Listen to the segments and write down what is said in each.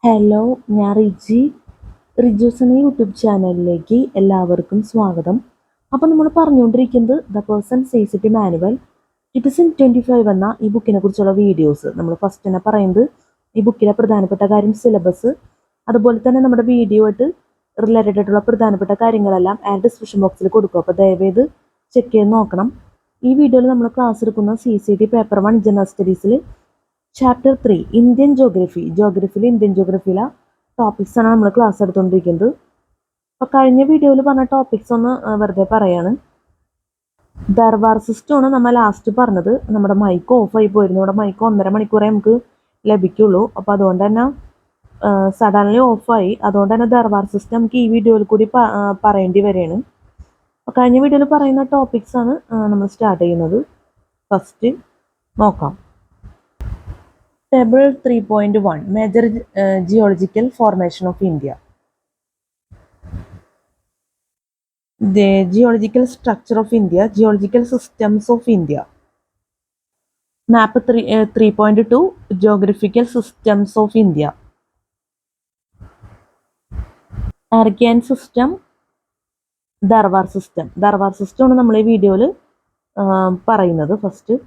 Hello, ഞാൻ റിജൂസ് എന്ന YouTube ചാനലിലേക്ക് എല്ലാവർക്കും സ്വാഗതം. അപ്പോൾ നമ്മൾ പറഞ്ഞുകൊണ്ടിരിക്കുന്നത് the person says it manual 2025 എന്ന ഈ ബുക്കിനെ കുറിച്ചുള്ള വീഡിയോസ്. നമ്മൾ ഫസ്റ്റ് തന്നെ പറയുന്നത് ഈ ബുക്കിലെ പ്രധാനപ്പെട്ട കാര്യം സിലബസ്, അതുപോലെ തന്നെ നമ്മുടെ വീഡിയോ ആയിട്ട് റിലേറ്റഡ് ആയിട്ടുള്ള പ്രധാനപ്പെട്ട കാര്യങ്ങളെല്ലാം ഡിസ്ക്രിപ്ഷൻ ബോക്സിൽ കൊടുക്കും. അപ്പോൾ ദയവേത് ചെക്ക് ചെയ്ത് നോക്കണം. ഈ വീഡിയോയിൽ നമ്മൾ ക്ലാസ് എടുക്കുന്ന CCT പേപ്പർ 1 ജനറൽ സ്റ്റഡീസിൽ ചാപ്റ്റർ 3 ഇന്ത്യൻ ജോഗ്രഫിയിൽ ഇന്ത്യൻ ജോഗ്രഫിയിലെ ടോപ്പിക്സ് ആണ് നമ്മൾ ക്ലാസ് എടുത്തുകൊണ്ടിരിക്കുന്നത്. അപ്പോൾ കഴിഞ്ഞ വീഡിയോയിൽ പറഞ്ഞ ടോപ്പിക്സ് ഒന്ന് വെറുതെ പറയാണ്. ദർബാർ സിസ്റ്റമാണ് നമ്മൾ ലാസ്റ്റ് പറഞ്ഞത്. നമ്മുടെ മൈക്ക് ഓഫായി പോയിരുന്നു. ഇവിടെ മൈക്ക് 1.5 മണിക്കൂറേ നമുക്ക് ലഭിക്കുള്ളൂ. അപ്പോൾ അതുകൊണ്ട് തന്നെ സഡൻലി ഓഫായി. അതുകൊണ്ട് തന്നെ ദർബാർ സിസ്റ്റം നമുക്ക് ഈ വീഡിയോയിൽ കൂടി പറയേണ്ടി വരികയാണ്. അപ്പോൾ കഴിഞ്ഞ വീഡിയോയിൽ പറയുന്ന ടോപ്പിക്സ് ആണ് നമ്മൾ സ്റ്റാർട്ട് ചെയ്യുന്നത്. ഫസ്റ്റ് നോക്കാം. Table 3.1 Major Geological Formation of India. The geological structure of India, geological systems of India. Map 3.2 Geographical systems of India. Archean system, Darbar system. Darbar system ആണ് നമ്മൾ ഈ വീഡിയോയിൽ പറയുന്നത്. First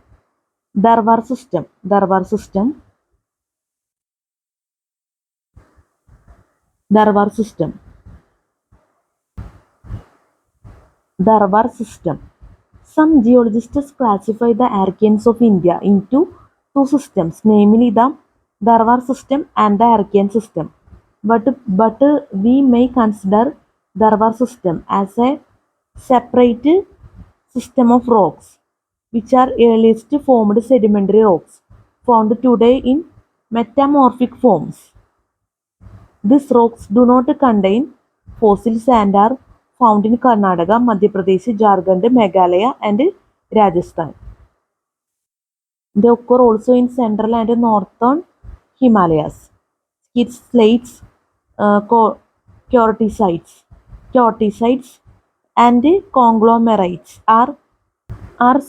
darbar system. Darbar system Some geologists classify the Archeans of India into two systems, namely the Darbar system and the Archean system. But we may consider Darbar system as a separate system of rocks, which are earliest formed sedimentary rocks found today in metamorphic forms. These rocks do not contain fossils and are found in Karnataka, Madhya Pradesh, Jharkhand, Meghalaya and Rajasthan. They occur also in central and northern Himalayas. Schist slates, quartzites and conglomerates are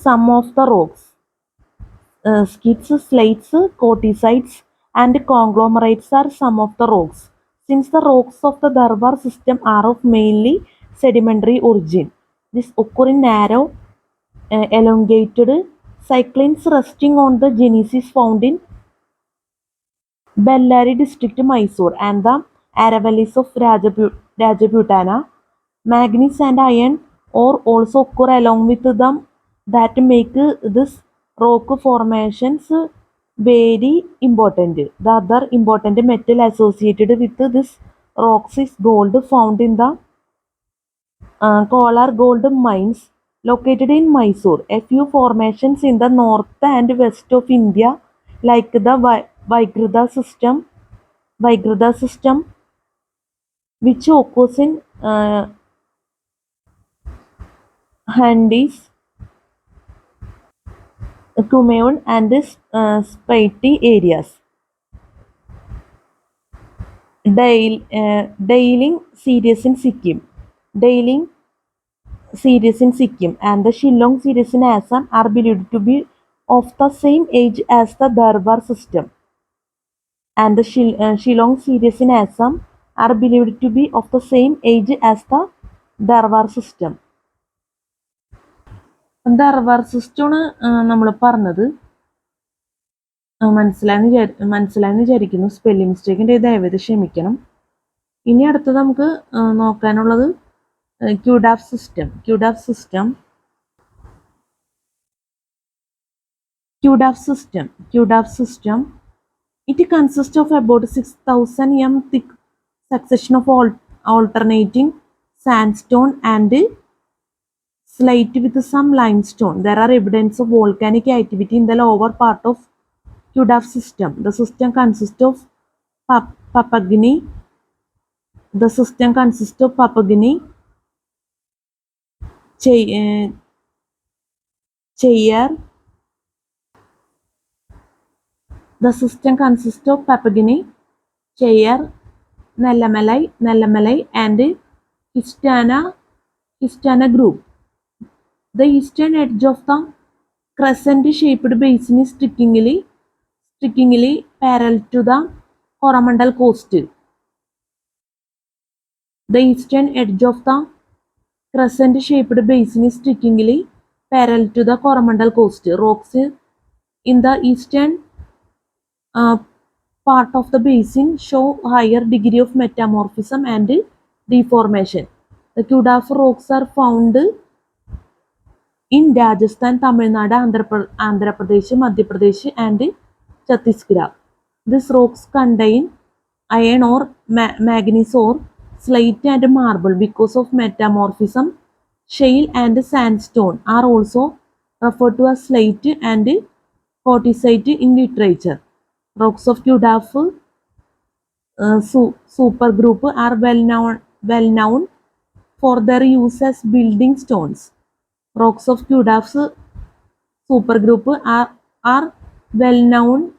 some of the rocks. Schist slates, quartzites and conglomerates are some of the rocks. Since the rocks of the Darbar system are of mainly sedimentary origin, these occur in narrow, elongated cyclines resting on the genesis found in Bellary district, Mysore, and the Aravallis of Rajputana. Manganese and iron ore also occur along with them that make this rock formations very important. The other important metal associated with this rocks is gold, found in the Kolar gold mines located in Mysore. A few formations in the north and west of India, like the Vaigrada system, which occurs in Handis, Kumaon and Spiti areas. Dailing series in Sikkim and the Shillong series in Assam are believed to be of the same age as the Darbar system, and the Shillong series in Assam are believed to be of the same age as the Darbar system. Darbar സിസ്റ്റമാണ് നമ്മൾ പറഞ്ഞത്. മനസ്സിലായെന്ന് വിചാരിക്കുന്നു. Spelling മിസ്റ്റേക്കിൻ്റെ ദയവേത് ക്ഷമിക്കണം. ഇനി അടുത്തത് നമുക്ക് നോക്കാനുള്ളത് ക്യൂഡാഫ് system. It consists of about 6,000 m thick succession of alternating sandstone and slate with some limestone. There are evidence of volcanic activity in the lower part of Kudaf system. The system consists of Papagni, Cheyyar. The system consists of Papagni, Cheyyar, Nellamalai and Histana group. The eastern edge of the crescent-shaped basin is strikingly parallel to the Coromandel Coast. The eastern edge of the crescent-shaped basin is strikingly parallel to the Coromandel Coast. Rocks in the eastern uh, part of the basin show higher degree of metamorphism and deformation. The Kudaf rocks are found in Rajasthan, Tamil Nadu, Andhra Pradesh, Madhya Pradesh, and Chhattisgarh. These rocks contain iron ore, manganese ore, slate, and marble. Because of metamorphism, shale and sandstone are also referred to as slate and quartzite in literature. Rocks of Kudaf supergroup are well known for their use as building stones. Rocks of Kudaf's supergroup are well known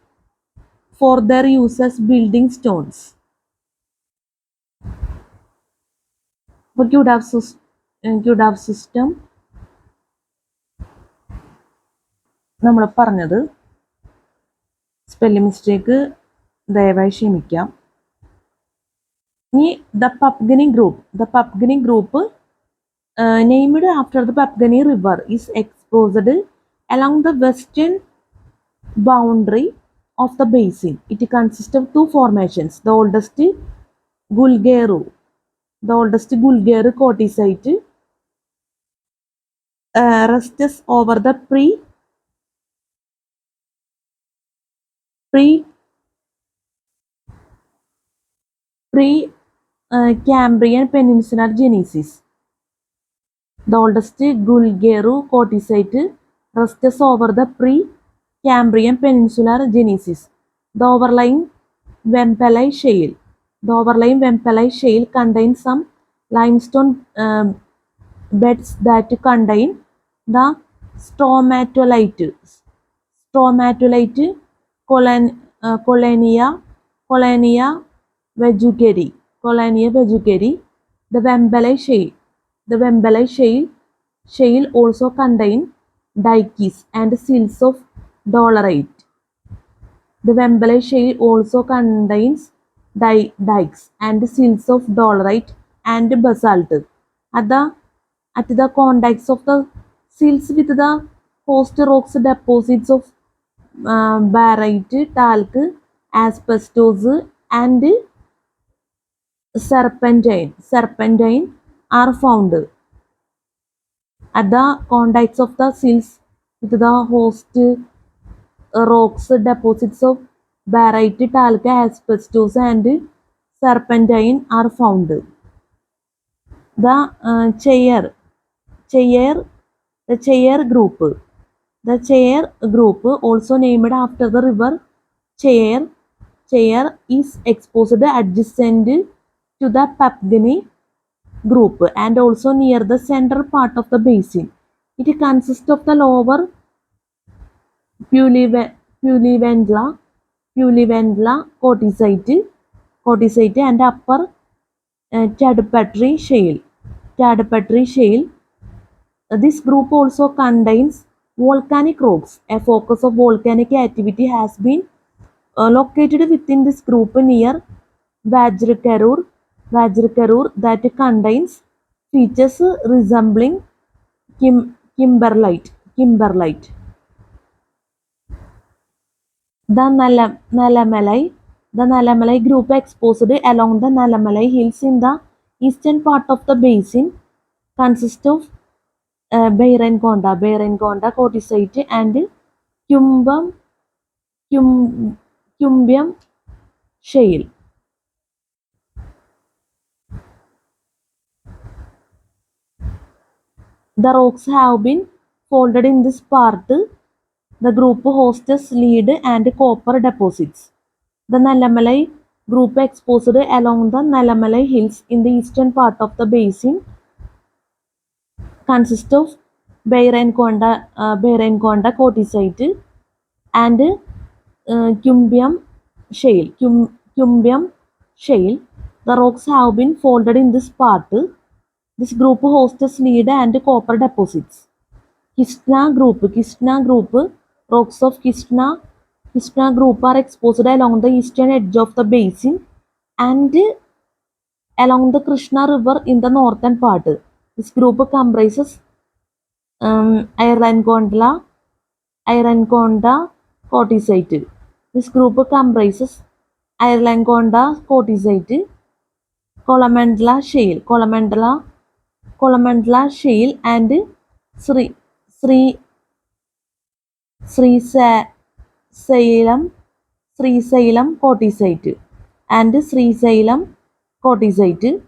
for their use as building stones. For Kudaf system നമ്മൾ പറഞ്ഞത് spelling mistake ദയവായി ക്ഷമിക്കാം. ഇനി the Papgani group named after the Papgani river is exposed along the western boundary of the basin. It consists of two formations. The oldest Gulgeru quartzite rests over the pre-Cambrian peninsular genesis. The oldest Gulgeru quartzite rests over the pre-Cambrian peninsular genesis. The overlying Vempelai shale contains some limestone beds that contain the stromatolite Collenia vejuceri. The Vempelai shale also contain dikes and sills of dolerite. The Vempelai shale also contains dikes and sills of dolerite and basalt. At the contacts of the sills with the host rocks, deposits of barite, talc, asbestos, and serpentine are found. At the contacts of the sills with the host rocks, deposits of barite, talc, asbestos, and serpentine are found. The Cheyer group, also named after the river Cheyer, is exposed adjacent to the Papgani group and also near the central part of the basin. It consists of the lower Pulivendla quartzite and upper Tadpatri shale. This group also contains volcanic rocks. A focus of volcanic activity has been located within this group near Vajrakarur that contains features resembling kimberlite. The Nalamalai group exposed along the Nalamalai hills in the eastern part of the basin consists of Beirenkonda quartzite and Cumbium shale. The rocks have been folded in this part. The group hosts lead and copper deposits. The Nalamalai group exposed along the Nalamalai hills in the eastern part of the basin consists of Beirenkonda quartzite and Cumbium shale. The rocks have been folded in this part. This group hosts lead and copper deposits. Kistna group, rocks of Kistna Krishna group are exposed along the eastern edge of the basin and along the Krishna River in the northern part. This group comprises Ironconda quartzite. This group comprises Ironconda quartzite, Columella shale, and Sri Sri Sri Salem quartzite and Sri Salem quartzite.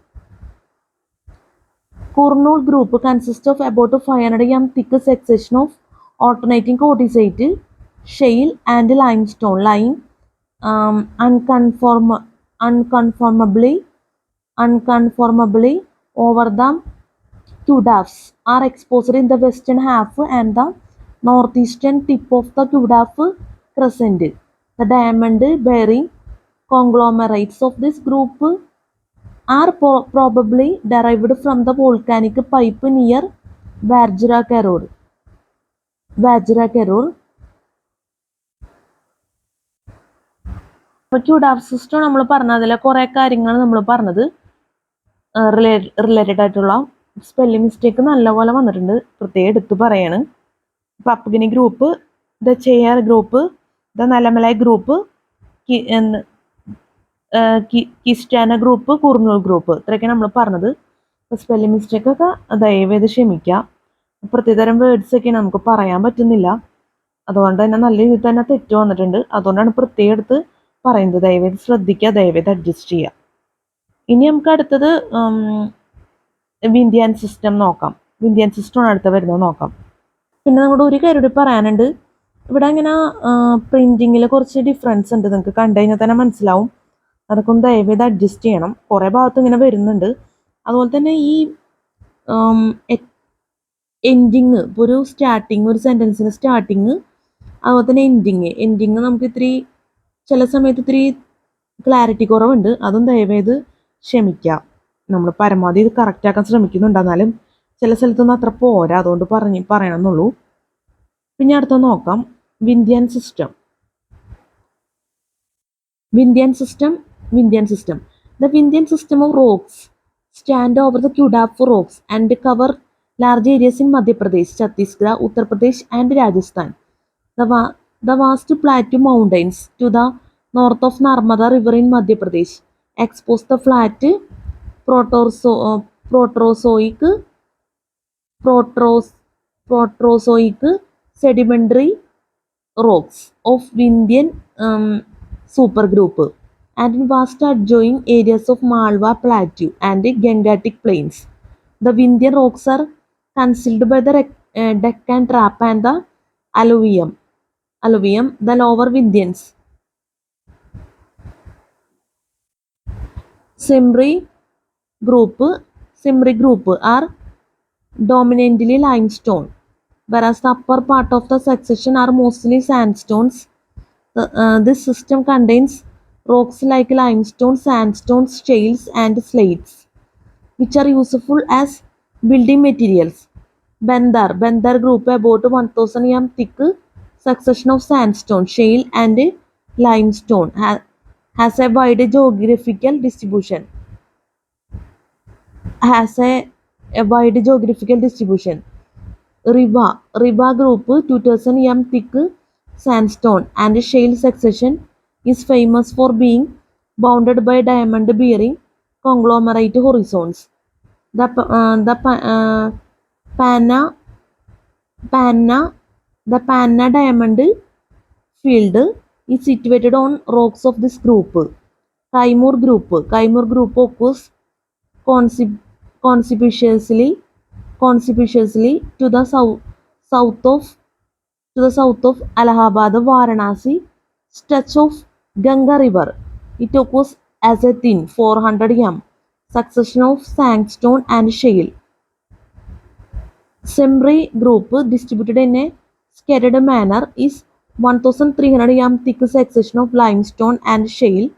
Kurnool group consists of about 500 m thick succession of alternating quartzite, shale, and limestone lying unconformably over the Kudafs are exposed in the western half and the northeastern tip of the Kudaf crescent. The diamond-bearing conglomerates of this group are probably derived from the volcanic pipe near Vajrakarur. അപ്പോൾ ക്യൂഡാഫ് system നമ്മൾ പറഞ്ഞതിലെ കുറേ കാര്യങ്ങൾ നമ്മൾ പറഞ്ഞത് related ആയിട്ടുള്ള spelling mistake നല്ലപോലെ വന്നിട്ടുണ്ട്, പ്രത്യേകം എടുത്ത് പറയാണ്. Papaghni group, the Cheyair group, the Nallamalai group, Kistna group, Kurnool group, ഇത്രയൊക്കെ നമ്മൾ പറഞ്ഞത്. സ്പെല്ലിംഗ് മിസ്റ്റേക്ക് ഒക്കെ ദയവേത് ക്ഷമിക്കാം. പ്രത്യേകതരം വേർഡ്സ് ഒക്കെ നമുക്ക് പറയാൻ പറ്റുന്നില്ല, അതുകൊണ്ട് തന്നെ നല്ല രീതിയിൽ തന്നെ തെറ്റ് വന്നിട്ടുണ്ട്. അതുകൊണ്ടാണ് പ്രത്യേകം എടുത്ത് പറയുന്നത്. ദയവേത് ശ്രദ്ധിക്കുക, ദയവേത് അഡ്ജസ്റ്റ് ചെയ്യുക. ഇനി നമുക്ക് അടുത്തത് വിന്ധ്യൻ സിസ്റ്റം നോക്കാം. വിന്ധ്യൻ സിസ്റ്റമാണ് അടുത്ത വരുന്നത് നോക്കാം. പിന്നെ നമ്മുടെ ഒരു കാര്യം കൂടി പറയാനുണ്ട്. ഇവിടെ ഇങ്ങനെ പ്രിന്റിങ്ങിൽ കുറച്ച് ഡിഫറൻസ് ഉണ്ട്, നിങ്ങൾക്ക് കണ്ടു കഴിഞ്ഞാൽ തന്നെ മനസ്സിലാവും. അതൊക്കെ ഒന്ന് ദയവേത് അഡ്ജസ്റ്റ് ചെയ്യണം. കുറേ ഭാഗത്ത് ഇങ്ങനെ വരുന്നുണ്ട്. അതുപോലെ തന്നെ ഈ എൻഡിങ്, ഇപ്പോൾ ഒരു സ്റ്റാർട്ടിങ്, ഒരു സെൻറ്റൻസിന് സ്റ്റാർട്ടിങ്, അതുപോലെ തന്നെ എൻഡിങ് നമുക്ക് ഇത്തിരി ചില സമയത്ത് ഇത്തിരി ക്ലാരിറ്റി കുറവുണ്ട്. അതും ദയവേത് ക്ഷമിക്കാം. നമ്മൾ പരമാവധി ഇത് കറക്റ്റാക്കാൻ ശ്രമിക്കുന്നുണ്ട്, എന്നാലും ചില സ്ഥലത്തൊന്നും അത്ര പോരാ, അതുകൊണ്ട് പറയണമെന്നുള്ളൂ. പിന്നെ അടുത്ത നോക്കാം, Vindhyan system. The Vindhyan system of rocks stand over the Kudaf rocks and cover large areas in Madhya Pradesh, Chhattisgarh, Uttar Pradesh, and Rajasthan. The vast plateau mountains to the north of Narmada River in Madhya Pradesh expose the flat Proterozoic sedimentary rocks of Vindhyan supergroup and in vast adjoining areas of Malwa Plateau and Gangetic Plains. The Vindhyan rocks are concealed by the Deccan Trap and the alluvium. The lower Vindhyans. Simri group are dominantly limestone, whereas the upper part of the succession are mostly sandstones. This system contains rocks like limestone, sandstones, shales, and slates, which are useful as building materials. Bandar group about 1000 m thick succession of sandstone, shale, and limestone has a wide geographical distribution. Riva group 2000 m thick sandstone and shale succession is famous for being bounded by diamond-bearing conglomerate horizons. The Panna diamond field is situated on rocks of this group. Kaimur group occurs conspicuously to the south of Allahabad, Varanasi stretch of Ganga River. It occurs as a thin 400 m succession of sandstone and shale. Simri group, distributed in a scattered manner, is 1300 m thick succession of limestone and shale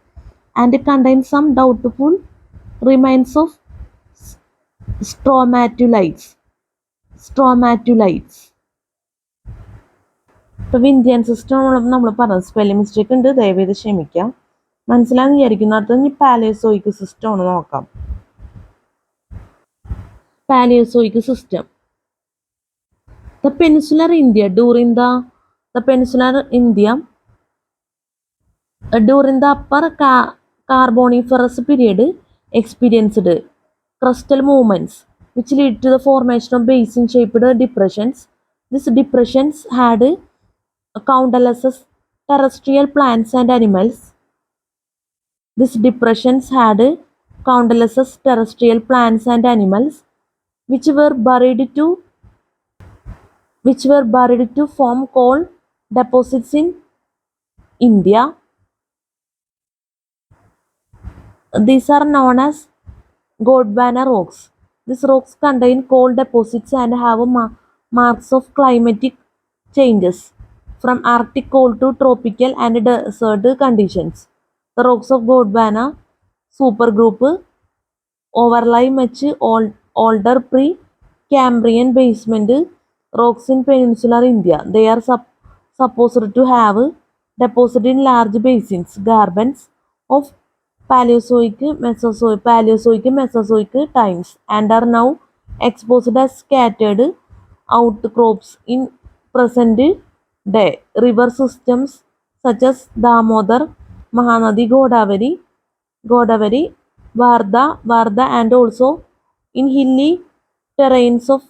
and contains some doubtful remains of stromatolites. ഇപ്പോൾ Vindhyan system നമ്മൾ പറഞ്ഞത് spelling mistake ഉണ്ട്, ദയവേത് ക്ഷമിക്കാം. മനസ്സിലാന്ന് വിചാരിക്കുന്നു. അടുത്ത ഇനി Palaeozoic system ആണ് നോക്കാം. Palaeozoic system. The peninsular India during the peninsular India during the upper Carboniferous period experienced crustal movements which lead to the formation of basin-shaped depressions. These depressions had countless terrestrial plants and animals. These depressions had countless terrestrial plants and animals which were buried to form coal deposits in India. These are known as Gondwana rocks. These rocks contain coal deposits and have marks of climatic changes from Arctic cold to tropical and desert conditions. The rocks of Gondwana supergroup overlie much older pre-Cambrian basement rocks in peninsular India. They are supposed to have deposited in large basins, garbants of Paleozoic, Mesozoic times and are now exposed as scattered outcrops in present day. River systems such as Damodar, Mahanadi, Godavari, Varda and also in hilly terrains of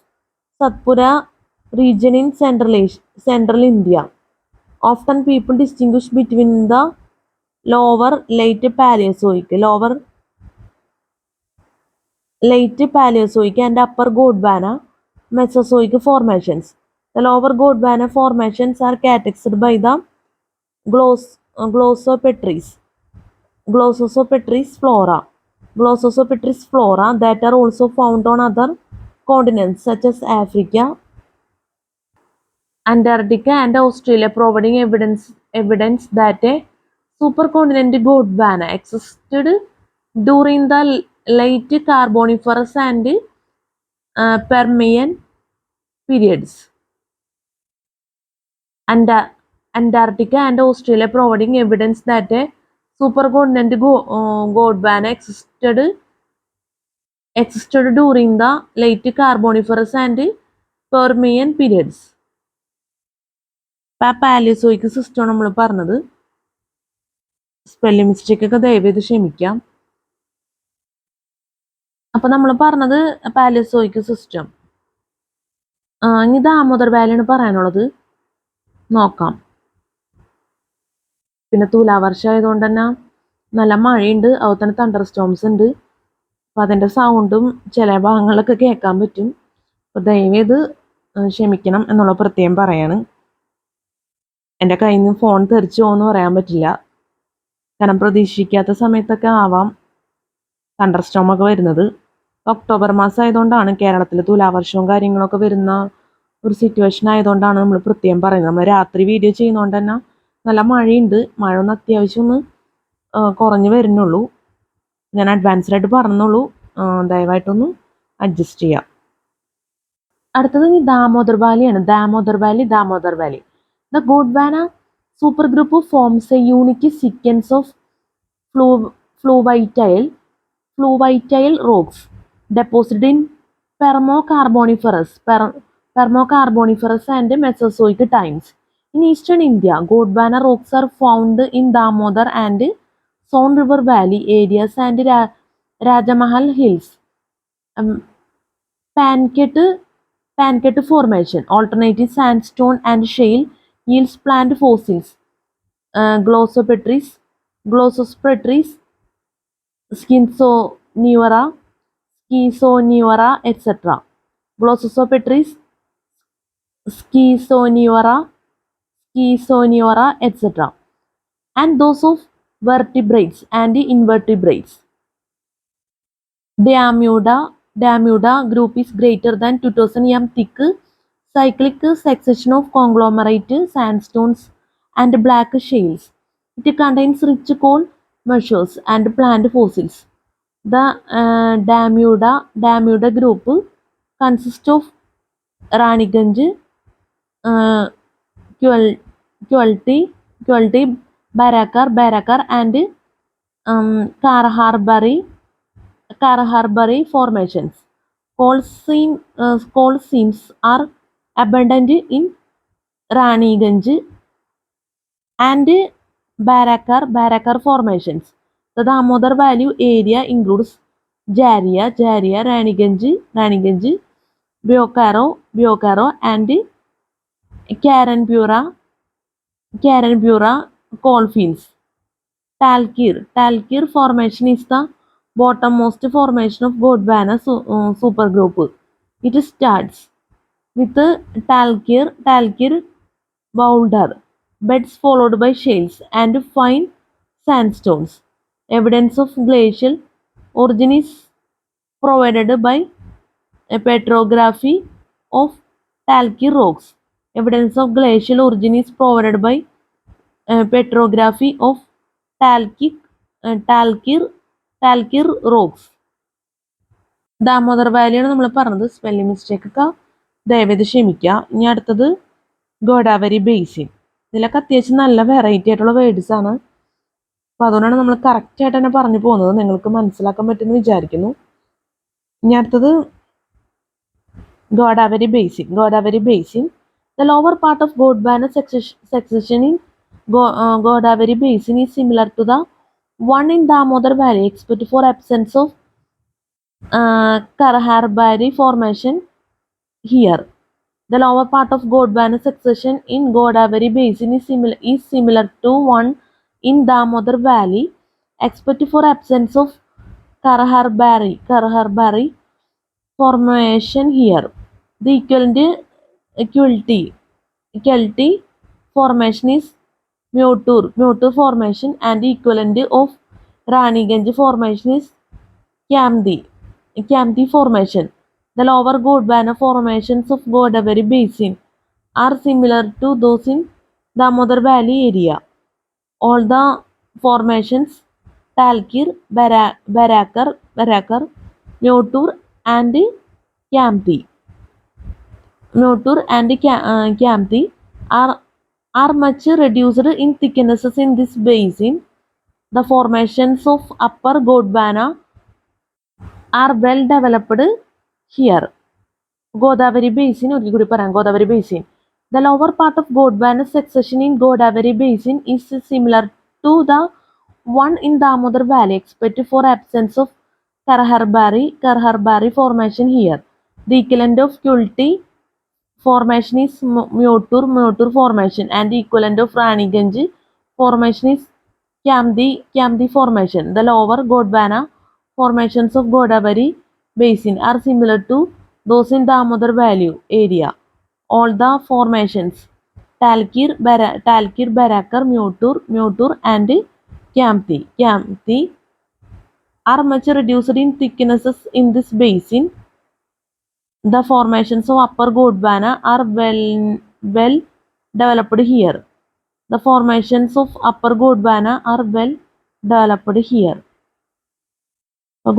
Satpura region in central India. Often people distinguish between the lower late Paleozoic and upper Gondwana Mesozoic formations. The lower Gondwana formations are characterized by the Glossopteris flora that are also found on other continents such as Africa, Antarctica and Australia, providing evidence that a supercontinent Gondwana existed during the late Carboniferous and Permian periods. Antarctica and Australia, providing evidence that a supercontinent Gondwana existed during the late Carboniferous and Permian periods. Palaeozoic system നമ്മൾ പറഞ്ഞത്. Spelling mistake ഒക്കെ ദയവേത് ക്ഷമിക്കാം. അപ്പൊ നമ്മൾ പറഞ്ഞത് Palaeozoic system. ഇനി ദാമോദർ വാലിയാണ് പറയാനുള്ളത്, നോക്കാം. പിന്നെ തുലാവർഷം ആയതുകൊണ്ട് തന്നെ നല്ല മഴയുണ്ട്, അതുപോലെ തന്നെ തണ്ടർ സ്റ്റോംസ് ഉണ്ട്. അപ്പം അതിൻ്റെ സൗണ്ടും ചില ഭാഗങ്ങളിലൊക്കെ കേൾക്കാൻ പറ്റും. അപ്പോൾ ദയവേത് ക്ഷമിക്കണം എന്നുള്ള പ്രത്യേകം പറയാണ്. എൻ്റെ കയ്യിൽ നിന്ന് ഫോൺ തെറിച്ചു പോകുമെന്ന് പറയാൻ പറ്റില്ല, കാരണം പ്രതീക്ഷിക്കാത്ത സമയത്തൊക്കെ ആവാം തണ്ടർ സ്റ്റോമൊക്കെ വരുന്നത്. ഒക്ടോബർ മാസം ആയതുകൊണ്ടാണ്, കേരളത്തിൽ തുലാവർഷവും കാര്യങ്ങളൊക്കെ വരുന്ന ഒരു സിറ്റുവേഷൻ ആയതുകൊണ്ടാണ് നമ്മൾ പ്രത്യേകം പറയുന്നത്. നമ്മൾ രാത്രി വീഡിയോ ചെയ്യുന്നതുകൊണ്ട് തന്നെ നല്ല മഴയുണ്ട്. മഴ ഒന്ന് അത്യാവശ്യം ഒന്ന് കുറഞ്ഞു വരുന്നുള്ളൂ. ഞാൻ അഡ്വാൻസ്ഡായിട്ട് പറഞ്ഞുള്ളൂ, ദയവായിട്ടൊന്ന് അഡ്ജസ്റ്റ് ചെയ്യാം. അടുത്തത് ദാമോദർ വാലിയാണ്. Damodar valley. The Gondwana supergroup forms a unique sequence of fluviatile rocks deposited in Permo-Carboniferous and Mesozoic times. In eastern India, Gondwana rocks are found in Damodar and Son River Valley areas and Rajamahal Hills. Pancake formation, alternative sandstone and shale yields plant fossils, Glossopteris, Schizoneura, etc. Glossopteris, Schizoneura, etc. and those of vertebrates and invertebrates. Diamuda group is greater than 2000 m thick cyclic succession of conglomerate sandstones and black shales. It contains rich coal measures and plant fossils. The Diamuda group consists of Raniganj, Quality, Barakar, and Karaharbari formations. Coal seams are abundant in Raniganj and Barakar formations. The Damodar Valley area includes Jaria, Raniganj, Biokaro, and Karanpura coalfields. Talkir formation is the bottommost formation of Gondwana supergroup. It starts with Talkir boulder beds followed by shales and fine sandstones. Evidence of glacial origin is provided by a petrography of Talkir rocks. Evidence of glacial origin is provided by petrography of Talkir, Talkir, Talkir rocks. Damodar വാലിയാണ് നമ്മൾ പറഞ്ഞത്. Spelling mistake ഒക്കെ ദയവേത് ക്ഷമിക്കുക. ഇനി അടുത്തത് Godavari basin. ഇതിലൊക്കെ അത്യാവശ്യം നല്ല വെറൈറ്റി ആയിട്ടുള്ള വേർഡ്സ് ആണ്. അപ്പോൾ അതുകൊണ്ടാണ് നമ്മൾ കറക്റ്റ് ആയിട്ട് തന്നെ പറഞ്ഞു പോകുന്നത്. നിങ്ങൾക്ക് മനസ്സിലാക്കാൻ പറ്റുമെന്ന് വിചാരിക്കുന്നു. ഇനി അടുത്തത് Godavari basin. The lower part of Gondwana succession in Godavari Basin is similar to the one in Damodar Valley, except for absence of Karaharbari formation here. The lower part of Gondwana succession in Godavari Basin is similar to one in Damodar Valley, except for absence of Karaharbari formation here. The Kelti formation is Mutur formation, and the equivalent of Raniganj formation is Kamdi formation. The lower Gondwana formations of Godavari Basin are similar to those in Damodar Valley area. All the formations Talkir, Barakar, Mutur and Kamti are much reduced in thicknesses in this basin. The formations of upper Gondwana are well developed here. Godavari Basin. Godavari Basin. The lower part of Gondwana succession in Godavari Basin is similar to the one in Damodar Valley, except for absence of Karaharbari formation here. The equivalent of Kulti formation is Mutur formation, and the equivalent of Raniganj formation is Kamdi formation. The lower Gondwana formations of Godavari Basin are similar to those in Damodar Valley area. All the formations Talkir, Barakar, Mutur and Kamti are much reduced in thicknesses in this basin. The formations of upper Gondwana are well developed here. The formations of upper Gondwana are well developed here.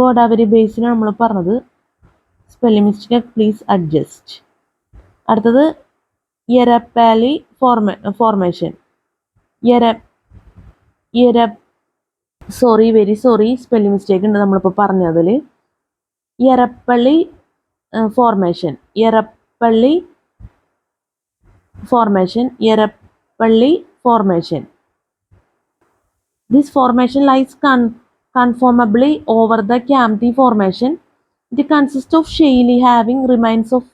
Godavari ബേസിനാണ് നമ്മൾ പറഞ്ഞത്. Spelling mistake please adjust. അടുത്തത് Yerrapalli formation. Very sorry, spelling mistake ഉണ്ട് നമ്മളിപ്പോൾ പറഞ്ഞതിൽ. Yerrapalli formation. This formation lies conformably over the Kamti formation. It consists of shale having remains of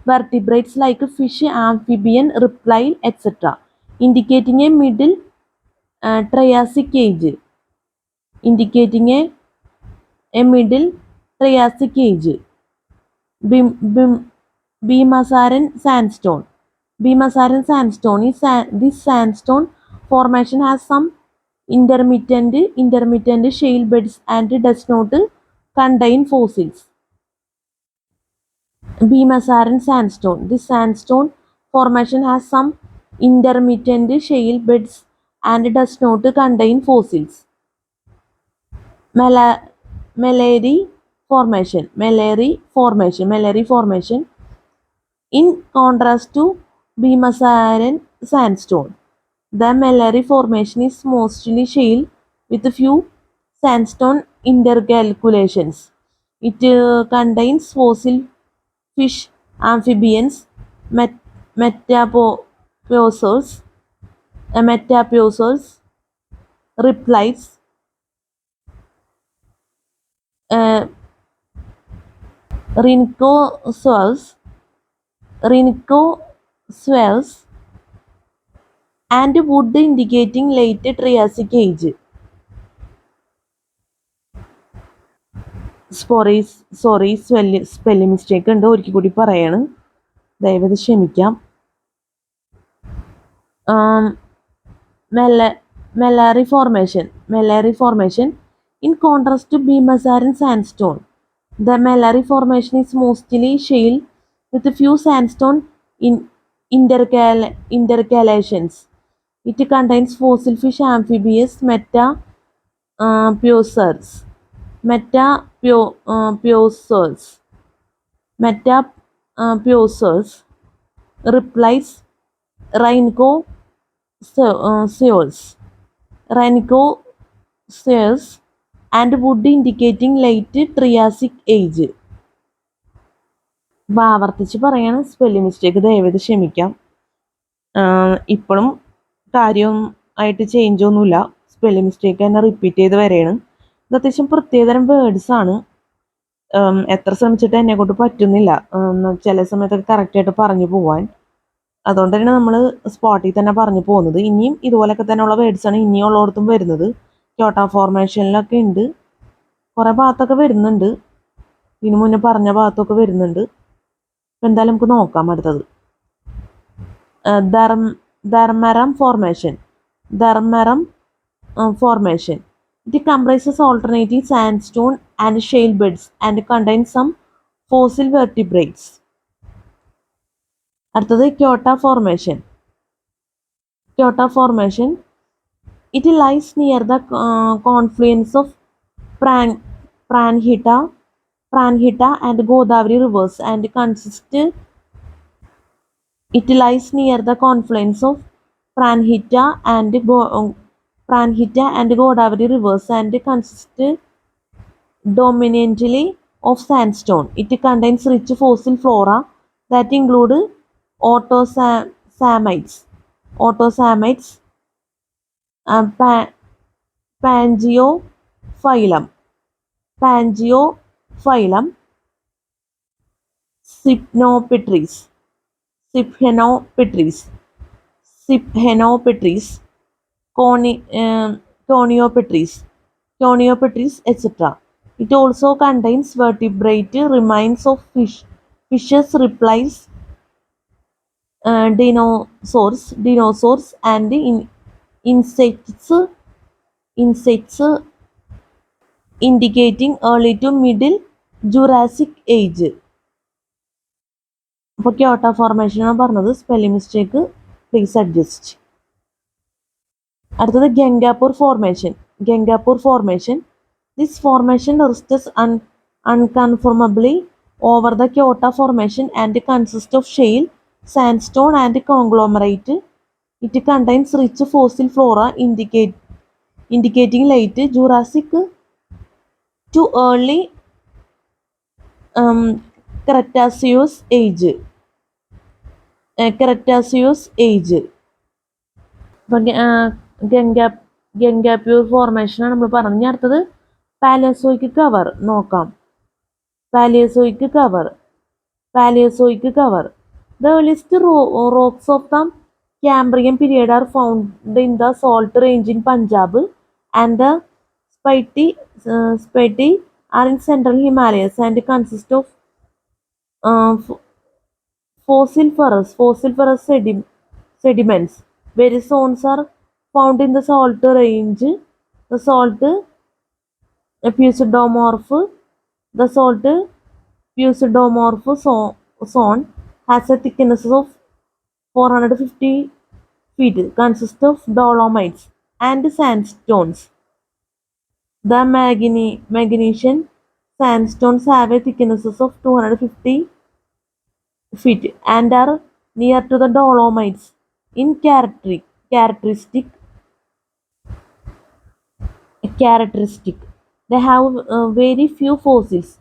vertebrates like fish, amphibian, reptile, etc., indicating a middle Triassic age. Bhimasaran sandstone. This sandstone formation has some intermittent shale beds and does not contain fossils. Bhimasaran sandstone. This sandstone formation has some intermittent shale beds and does not contain fossils. Malari formation. In contrast to Bhimasaran sandstone, The Mallory Formation is mostly shale with a few sandstone intercalations. It contains fossil fish, amphibians, metaposaurs, reptiles, uh, rhinoceros, rhinoceros, and wood indicating late Triassic age. Sorry spelling mistake ഉണ്ട്, ഒരിക്കൽ കൂടി പറയാണ്, ദയവത് ക്ഷമിക്കാം. Mallory Formation. In contrast to Bimasaran sandstone, the Mallory Formation is mostly shale with a few sandstone intercalations. It contains fossil fish, amphibious, metaposaurs, reptiles, rhinoceros, and wood indicating late Triassic age. ആവർത്തിച്ച് പറയാണ്, spelling mistake ദയവേത് ക്ഷമിക്കാം. ഇപ്പോഴും കാര്യം ആയിട്ട് change ഒന്നുമില്ല, spelling mistake തന്നെ repeat ചെയ്ത് വരെയാണ്. ഇത് അത്യാവശ്യം പ്രത്യേകതരം വേർഡ്സ് ആണ്. എത്ര ശ്രമിച്ചിട്ട് എന്നെ കൊണ്ട് പറ്റുന്നില്ല ചില സമയത്തൊക്കെ കറക്റ്റായിട്ട് പറഞ്ഞു പോവാൻ. അതുകൊണ്ട് തന്നെ നമ്മൾ സ്പോട്ടിൽ തന്നെ പറഞ്ഞു പോകുന്നത്. ഇനിയും ഇതുപോലൊക്കെ തന്നെയുള്ള വേർഡ്സാണ് ഇനിയുള്ളയിടത്തും വരുന്നത്. ക്യോട്ടോ ഫോർമേഷനിലൊക്കെ ഉണ്ട്, കുറേ ഭാഗത്തൊക്കെ വരുന്നുണ്ട്, ഇതിനു മുന്നേ പറഞ്ഞ ഭാഗത്തൊക്കെ വരുന്നുണ്ട്. അപ്പം എന്തായാലും നമുക്ക് നോക്കാം അടുത്തത്. ധർമ്മരം formation. It comprises alternating sandstone and shale beds and contains some fossil vertebrates. അടുത്തത് Kyoto formation. It lies near the confluence of Pranhita and Godavari rivers and consists. It lies near the confluence of Pranhita and Godavari rivers and consists dominantly of sandstone. It contains rich fossil flora that include autosamites, Pangiophylum, Siphenopteris, Coniopetres, etc. It also contains vertebrate remains of fishes, reptiles, dinosaurs, and insects indicating early to middle Jurassic age. അപ്പോൾ ക്യോട്ടോ ഫോർമേഷനാണ് പറഞ്ഞത്. Spelling mistake please adjust. അടുത്തത് Gangapur formation. This formation rests unconformably over the Kyoto formation and consists of shale, sandstone, and conglomerate. It contains rich fossil flora indicating late Jurassic to early Cretaceous age. ഗംഗാപൂർ ഫോർമേഷനാണ് നമ്മൾ പറഞ്ഞത്. അടുത്തത് Palaeozoic cover നോക്കാം. Palaeozoic cover. The earliest rocks of the Cambrian period are found in the Salt Range in Punjab, and the Spiti are in central Himalayas and consist of fossiliferous sediments. Various zones are found in the Salt Range. The Salt Pseudomorph zone has a thickness of 450 feet, consists of dolomites and sandstones. The Magnesian sandstones have a thickness of 250 feet and are near to the dolomites in character. characteristic. characteristic. They have very few fossils.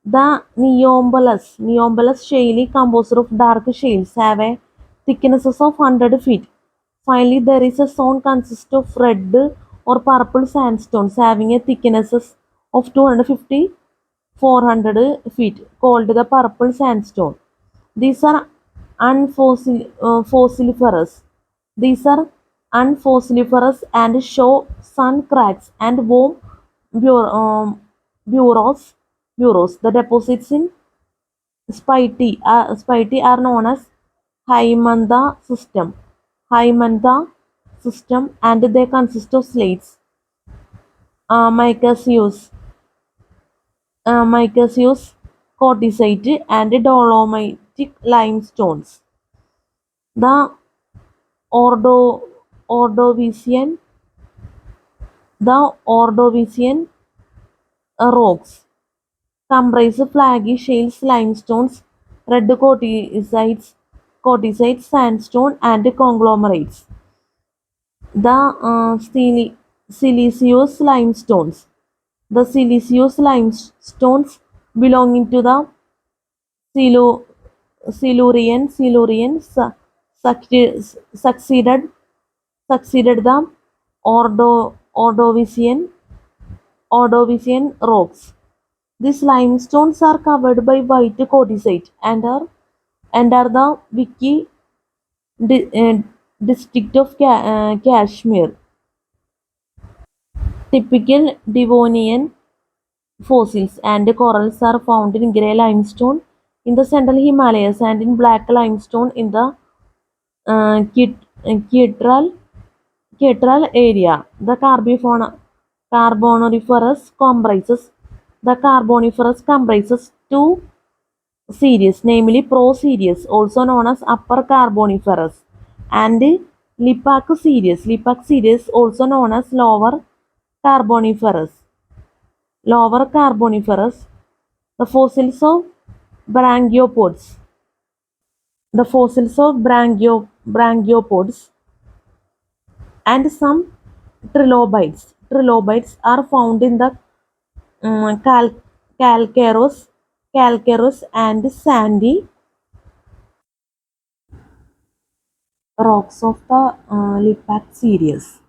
The Neombulus shale composed of dark shales have a thicknesses of 100 feet. Finally, there is a zone consist of red or purple sandstones having a thicknesses of 250 400 feet called the purple sandstone. These are fossiliferous. These are unfossiliferous and show sun cracks and warm bur- um, bureaus. The deposits in Spiti are known as Haimantha system. Haimantha system, and they consist of slates, micaceous, micaceous quartzite, and dolomitic limestones. The Ordo, Ordovician, the Ordovician rocks comprise flaggy shales, limestones, red quartzites, sandstone, and conglomerates. The siliceous limestones. The siliceous limestones belonging to the Silo, Silurian succeeded the Ordovician rocks. These limestones are covered by white quartzite and are the Wiki district of Kashmir. Typical Devonian fossils and corals are found in grey limestone in the central Himalayas and in black limestone in the uh, Kit- Chitral area. The Carboniferous comprises two series, namely Pro-Series, also known as Upper Carboniferous, and Lipac series, also known as Carboniferous. Lower Carboniferous, the fossils of brachiopods. The fossils of brachiopods and some trilobites. Trilobites are found in the calcareous, and sandy rocks of the Lipac series.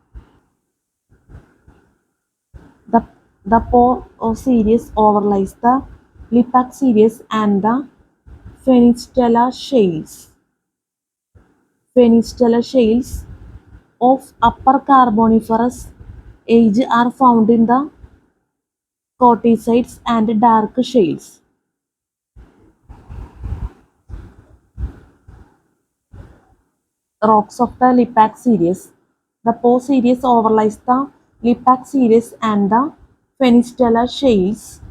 The, the Po series overlies the Lipac series and the Fenistella shales. Fenistella shales of Upper Carboniferous age are found in the quartzites and dark shales. Rocks of the Lipac series. The Po series overlies the Lipac series and the Fenistella shales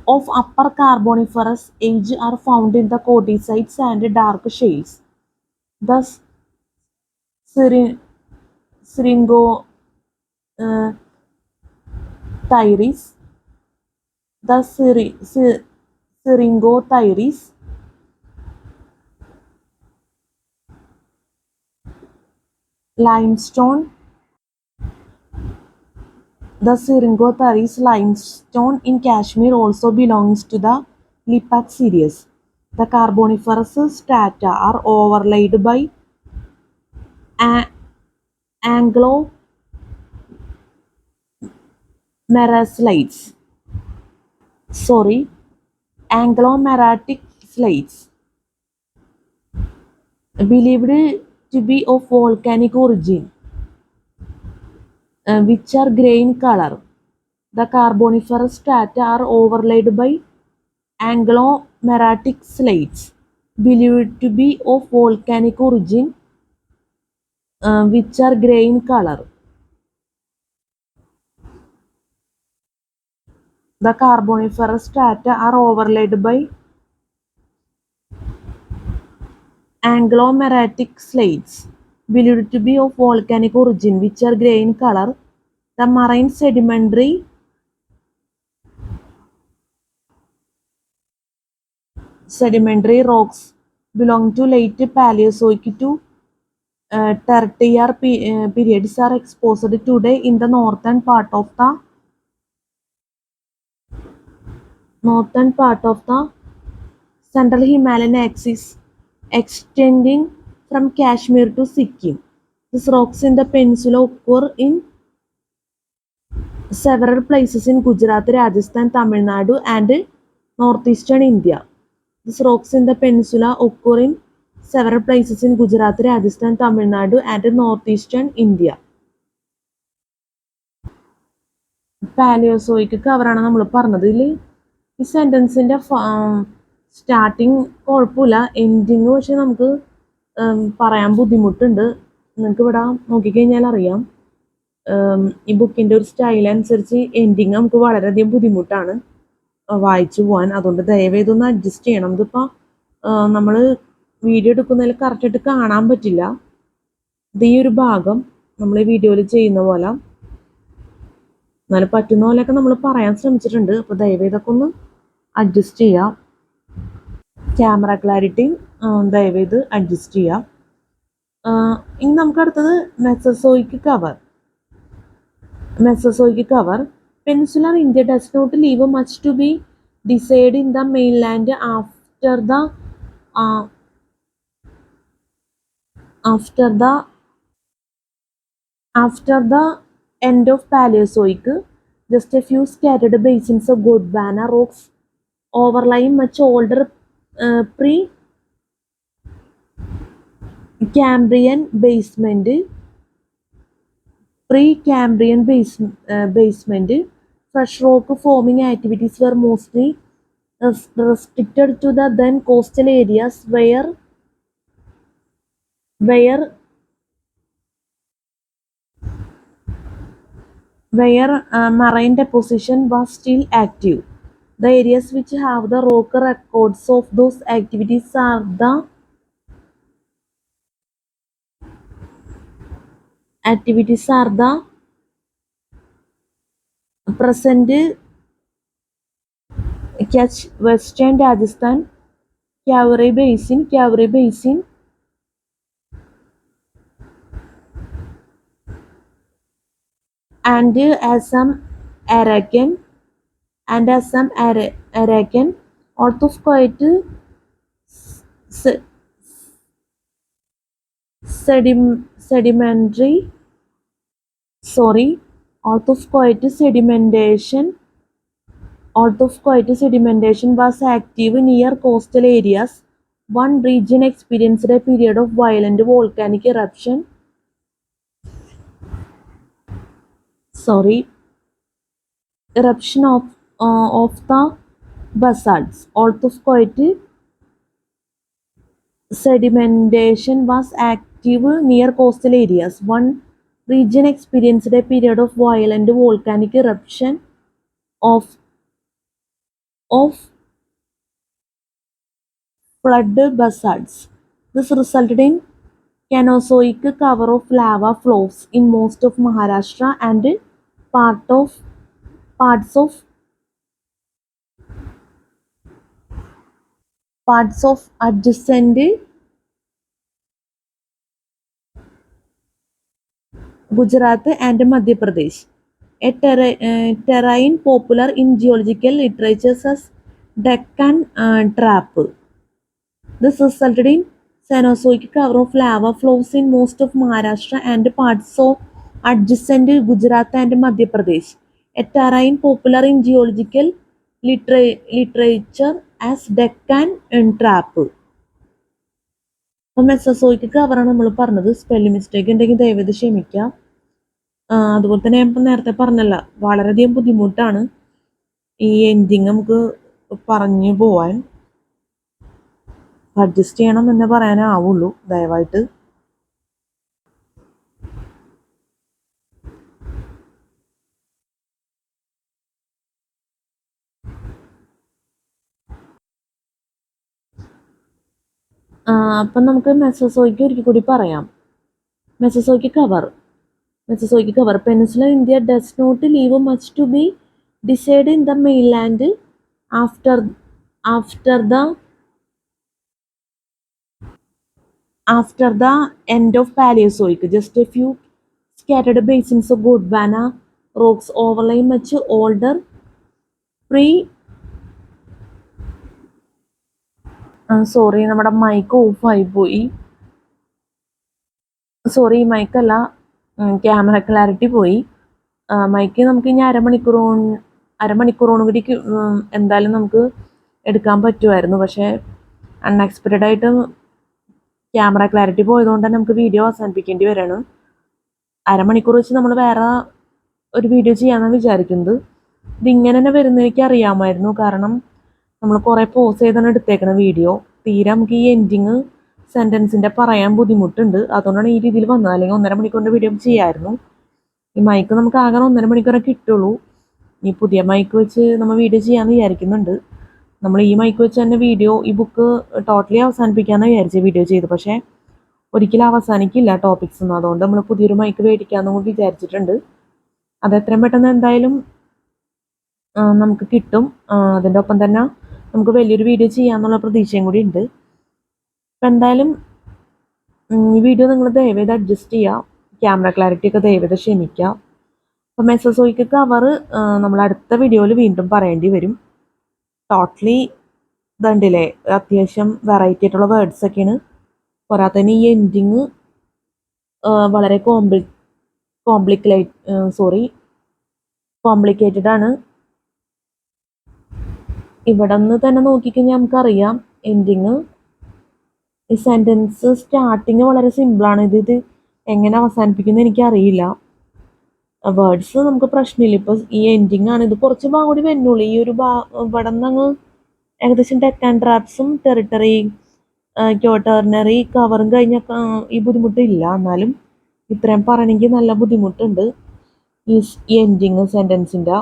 of Upper Carboniferous age are found in the quartzites and dark shales. Thus, Syri- Syringo uh, thyris, the Syringothyris, limestone. The Syringothyris limestone in Kashmir also belongs to the Lipac series. The Carboniferous strata are overlaid by a- Anglo-Meraslites. Sorry, Anglomeratic slates, believed to be of volcanic origin, which are grey in color. The Carboniferous strata are overlaid by Anglomeratic slates, believed to be of volcanic origin, which are grey in color. The Carboniferous strata are overlaid by Anglomeratic slates, believed to be of volcanic origin, which are grey in color. The marine sedimentary rocks belong to late Paleozoic to tertiary periods are exposed today in the northern part of the central Himalayan axis, extending from Kashmir to Sikkim. These rocks in the peninsula occur in several places in Gujarat, Rajasthan, Tamil Nadu, and northeastern India. These rocks in the peninsula occur in several places in Gujarat, Rajasthan, Tamil Nadu, and northeastern India. Palaeozoic കവറാണ് നമ്മൾ പറഞ്ഞത്. ഇതിൽ ഈ സെൻറ്റൻസിൻ്റെ starting കുഴപ്പമില്ല, ending പക്ഷെ നമുക്ക് പറയാൻ ബുദ്ധിമുട്ടുണ്ട്. നിങ്ങൾക്ക് ഇവിടെ നോക്കിക്കഴിഞ്ഞാൽ അറിയാം. ഈ ബുക്കിൻ്റെ ഒരു സ്റ്റൈൽ അനുസരിച്ച് എൻഡിങ് നമുക്ക് വളരെയധികം ബുദ്ധിമുട്ടാണ് വായിച്ചു പോകാൻ. അതുകൊണ്ട് ദയവേതൊന്ന് അഡ്ജസ്റ്റ് ചെയ്യണം. ഇതിപ്പോൾ നമ്മൾ വീഡിയോ എടുക്കുന്നതിൽ കറക്റ്റായിട്ട് കാണാൻ പറ്റില്ല. ഇത് ഈ ഒരു ഭാഗം നമ്മൾ ഈ വീഡിയോയിൽ ചെയ്യുന്ന പോലെ, എന്നാലും പറ്റുന്ന പോലെയൊക്കെ നമ്മൾ പറയാൻ ശ്രമിച്ചിട്ടുണ്ട്. അപ്പോൾ ദയവേതൊക്കെ ഒന്ന് അഡ്ജസ്റ്റ് ചെയ്യാം. ക്യാമറ ക്ലാരിറ്റി ദയവേത് അഡ്ജസ്റ്റ് ചെയ്യാം. ഇനി നമുക്ക് അടുത്തത് Mesozoic cover. Peninsular India does not leave much to be desired in the mainland after the end of Paleozoic. Just a few scattered basins of Gondwana rocks overlying much older pre-Cambrian basement. Fresh rock forming activities were mostly restricted to the then coastal areas where marine deposition was still active. The areas which have the rock records of those activities are the present Kutch, Western Rajasthan, Cauvery Basin, and Assam Arakan, also quite sedimentation was active near coastal areas. One region experienced a period of violent volcanic eruption. Of the basalts. Although quite sedimentation was active near coastal areas. One region experienced a period of violent volcanic eruption of flood basalts. This resulted in Cenozoic cover of lava flows in most of Maharashtra and parts of adjacent Gujarat and Madhya Pradesh. A terrain popular in geological literature as Deccan Trap. This resulted in Cenozoic cover of lava flows in most of Maharashtra and parts of adjacent Gujarat and Madhya Pradesh. A terrain popular in geological literature as Deccan Trap. അപ്പോൾ Mesozoic കവറാണ് നമ്മൾ പറഞ്ഞത്. Spelling mistake ഉണ്ടെങ്കിൽ ദയവേത് ക്ഷമിക്കാം. അതുപോലെ തന്നെ ഞാൻ ഇപ്പം നേരത്തെ പറഞ്ഞല്ല, വളരെയധികം ബുദ്ധിമുട്ടാണ് ഈ എൻഡിങ് നമുക്ക് പറഞ്ഞു പോവാൻ. അഡ്ജസ്റ്റ് ചെയ്യണം എന്നേ പറയാനാവുള്ളൂ. ദയവായിട്ട് അപ്പം നമുക്ക് മെസോസോയിക് ഒരിക്കൽ കൂടി പറയാം. Mesozoic cover. Peninsular India does not leave much to be desired in the mainland after the After the end of Paleozoic, just a few scattered basins of Gondwana rocks overlay much older pre sorry നമ്മുടെ mic ഓഫായി പോയി. Sorry മൈക്കല്ല, camera clarity പോയി. Mic നമുക്ക് ഇനി അരമണിക്കൂറോട് കൂടി എന്തായാലും നമുക്ക് എടുക്കാൻ പറ്റുമായിരുന്നു. പക്ഷേ അൺഎക്സ്പെക്റ്റഡ് ആയിട്ട് ക്യാമറ ക്ലാരിറ്റി പോയതുകൊണ്ട് തന്നെ നമുക്ക് വീഡിയോ അവസാനിപ്പിക്കേണ്ടി വരണം. അരമണിക്കൂർ വെച്ച് നമ്മൾ വേറെ ഒരു വീഡിയോ ചെയ്യാമെന്നാണ് വിചാരിക്കുന്നത്. ഇതിങ്ങനെ തന്നെ വരുന്നതിലേക്ക് അറിയാമായിരുന്നു. കാരണം നമ്മൾ കുറേ പോസ് ചെയ്താണ് എടുത്തേക്കണ വീഡിയോ. തീരെ നമുക്ക് ഈ എൻഡിങ് സെൻറ്റൻസിൻ്റെ പറയാൻ ബുദ്ധിമുട്ടുണ്ട്. അതുകൊണ്ടാണ് ഈ രീതിയിൽ വന്നത്. അല്ലെങ്കിൽ 1.5 മണിക്കൂറിൻ്റെ വീഡിയോ ചെയ്യാമായിരുന്നു. ഈ മൈക്ക് നമുക്ക് ആകെ 1.5 മണിക്കൂറേ കിട്ടുള്ളൂ. ഈ പുതിയ മൈക്ക് വെച്ച് നമ്മൾ വീഡിയോ ചെയ്യാമെന്ന് വിചാരിക്കുന്നുണ്ട്. നമ്മൾ ഈ മൈക്ക് വെച്ച് തന്നെ ഈ ബുക്ക് ടോട്ടലി അവസാനിപ്പിക്കാമെന്ന് വിചാരിച്ച വീഡിയോ ചെയ്തു. പക്ഷേ ഒരിക്കലും അവസാനിക്കില്ല ടോപ്പിക്സ് ഒന്നും. അതുകൊണ്ട് നമ്മൾ പുതിയൊരു മൈക്ക് മേടിക്കാമെന്നും കൂടി വിചാരിച്ചിട്ടുണ്ട്. അത് എത്രയും പെട്ടെന്ന് എന്തായാലും നമുക്ക് കിട്ടും. അതിൻ്റെ ഒപ്പം തന്നെ നമുക്ക് വലിയൊരു വീഡിയോ ചെയ്യാമെന്നുള്ള പ്രതീക്ഷയും കൂടി ഉണ്ട്. അപ്പം എന്തായാലും ഈ വീഡിയോ നിങ്ങൾ ദയവേത് അഡ്ജസ്റ്റ് ചെയ്യുക. ക്യാമറ ക്ലാരിറ്റി ഒക്കെ ദയവേത് ക്ഷമിക്കുക. അപ്പം മെസസോയിക്ക് കവർ നമ്മൾ അടുത്ത വീഡിയോയിൽ വീണ്ടും പറയേണ്ടി വരും. ടോട്ടലി ഇതുണ്ടല്ലേ, അത്യാവശ്യം വെറൈറ്റി ആയിട്ടുള്ള വേർഡ്സ് ഒക്കെയാണ്. പോരാത്തതിന് ഈ എൻഡിങ് വളരെ കോംപ്ലിക്കേറ്റഡ് ആണ്. ഇവിടെ നിന്ന് തന്നെ നോക്കിക്കഴിഞ്ഞാൽ നമുക്കറിയാം എൻഡിങ്. ഈ സെൻറ്റൻസ് സ്റ്റാർട്ടിങ് വളരെ സിമ്പിളാണ്. ഇത് എങ്ങനെ അവസാനിപ്പിക്കുന്നത് എനിക്കറിയില്ല. വേർഡ്സ് നമുക്ക് പ്രശ്നമില്ല. ഇപ്പോൾ ഈ എൻഡിങ് ആണ്. ഇത് കുറച്ച് ഭാഗം കൂടി വരുന്നുള്ളൂ. ഈ ഒരു ഇവിടെ നിന്ന് അങ്ങ് ഏകദേശം ഡെക്ക് ആൻഡ് ട്രാപ്സും ടെറിട്ടറി ക്യോട്ടേർണറി കവറും കഴിഞ്ഞ ഈ ബുദ്ധിമുട്ടില്ല. എന്നാലും ഇത്രയും പറയണമെങ്കിൽ നല്ല ബുദ്ധിമുട്ടുണ്ട് ഈ എൻഡിങ് സെൻറ്റൻസിൻ്റെ.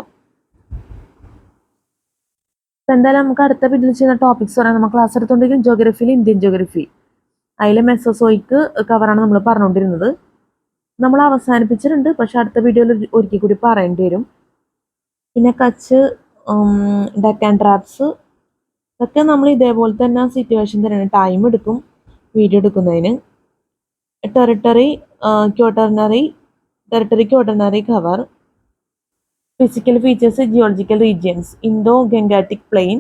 അപ്പം എന്തായാലും നമുക്ക് അടുത്ത വീഡിയോയിൽ ചെയ്യുന്ന ടോപ്പിക്സ് പറയാം. നമ്മൾ ക്ലാസ് എടുത്തുകൊണ്ടിരിക്കും ജോഗ്രഫിയിൽ ഇന്ത്യൻ ജോഗ്രഫി. അതിൽ മെസസോയിക്ക് കവറാണ് നമ്മൾ പറഞ്ഞുകൊണ്ടിരുന്നത്. നമ്മൾ അവസാനിപ്പിച്ചിട്ടുണ്ട്. പക്ഷെ അടുത്ത വീഡിയോയിൽ ഒരിക്കൽ കൂടി പറയേണ്ടി വരും. പിന്നെ കച്ച്, ഡെക്ക് ആൻഡ് ട്രാപ്സ് ഇതൊക്കെ നമ്മൾ ഇതേപോലെ തന്നെ സിറ്റുവേഷൻ തന്നെയാണ്. ടൈം എടുക്കും വീഡിയോ എടുക്കുന്നതിന്. Tertiary quaternary cover, physical features, geological regions, Indo Gangetic plain,